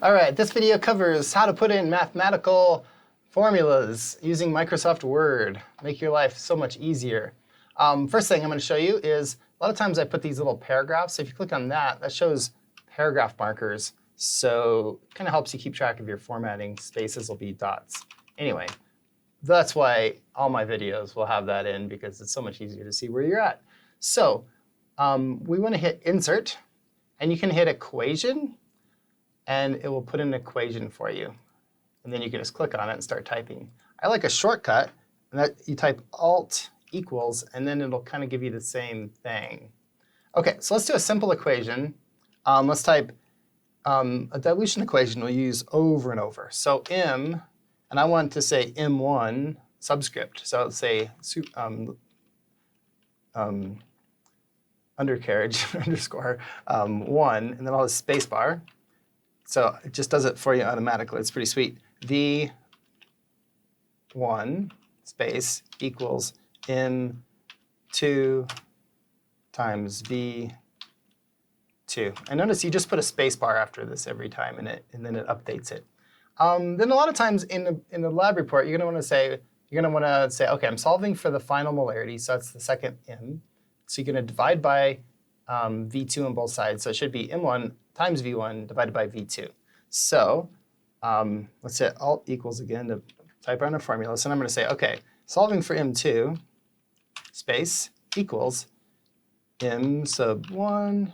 All right, this video covers how to put in mathematical formulas using Microsoft Word. Make your life so much easier. First thing I'm going to show you is a lot of times I put these little paragraphs. So if you click on that, that shows paragraph markers. So it kind of helps you keep track of your formatting. Spaces will be dots. Anyway, that's why all my videos will have that in, because it's so much easier to see where you're at. So we want to hit Insert, and you can hit Equation, and it will put in an equation for you. And then you can just click on it and start typing. I like a shortcut, and that you type Alt equals, and then it'll kind of give you the same thing. OK, so let's do a simple equation. Let's type a dilution equation we'll use over and over. So m, and I want to say m1 subscript. So let's say undercarriage underscore 1, and then I'll have space bar. So it just does it for you automatically. It's pretty sweet. V1 space equals m2 times v2. And notice you just put a space bar after this every time, and then it updates it. Then a lot of times in the lab report, you're going to want to say, OK, I'm solving for the final molarity. So that's the second m. So you're going to divide by v2 on both sides. So it should be m1 times v1 divided by v2. So let's hit Alt equals again to type out a formula. So I'm going to say, OK, solving for m2 space equals m sub 1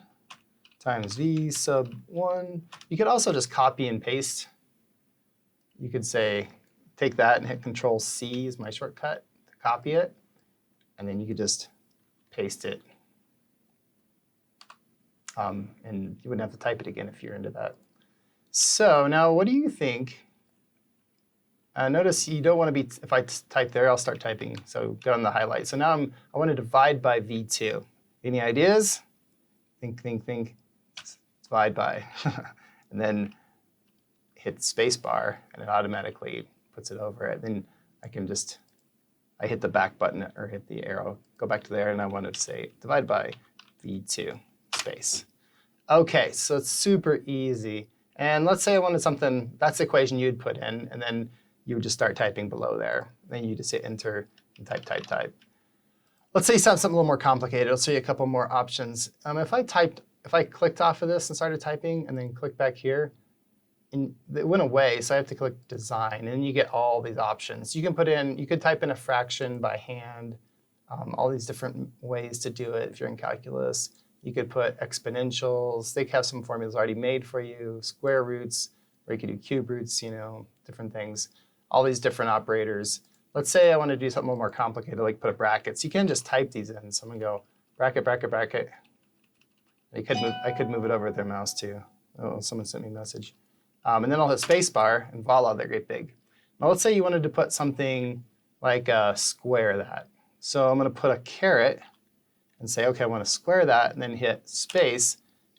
times v sub 1. You could also just copy and paste. You could say, take that and hit Control-C is my shortcut to copy it. And then you could just paste it. And you wouldn't have to type it again if you're into that. So now what do you think? Notice you don't want to be, if I type there, I'll start typing. So go on the highlight. So now I want to divide by v2. Any ideas? Think. Divide by. And then hit spacebar, and it automatically puts it over it. Then I hit the back button or hit the arrow, go back to there, and I want to say divide by v2 space. OK, so it's super easy. And let's say I wanted something, that's the equation you'd put in, and then you would just start typing below there. Then you just hit Enter and type. Let's say you have something a little more complicated. I'll show you a couple more options. If I clicked off of this and started typing and then click back here, and it went away, so I have to click Design, and you get all these options. You could type in a fraction by hand, all these different ways to do it if you're in calculus. You could put exponentials. They have some formulas already made for you, square roots, or you could do cube roots, different things, all these different operators. Let's say I want to do something a little more complicated, like put a brackets. You can just type these in. So I'm going to go bracket, bracket, bracket. I could move it over with their mouse, too. Oh, someone sent me a message. And then I'll hit spacebar, and voila, they're great big. Now let's say you wanted to put something like square that. So I'm going to put a caret and say, OK, I want to square that, and then hit space,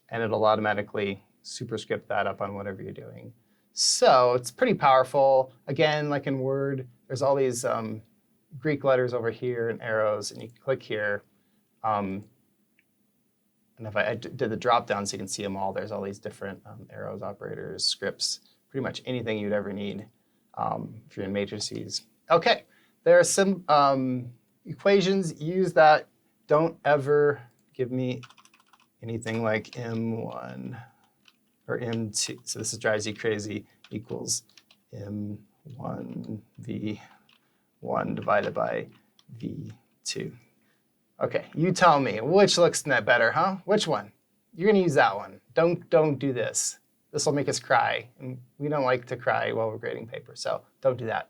and it'll automatically superscript that up on whatever you're doing. So it's pretty powerful. Again, like in Word, there's all these Greek letters over here and arrows, and you click here. And if I did the drop down so you can see them all, there's all these different arrows, operators, scripts, pretty much anything you'd ever need if you're in matrices. OK, there are some equations. Use that. Don't ever give me anything like m1 or m2. So this drives you crazy, equals m1 v1 divided by v2. OK, you tell me, which looks net better, huh? Which one? You're going to use that one. Don't do this. This will make us cry. And we don't like to cry while we're grading paper, so don't do that.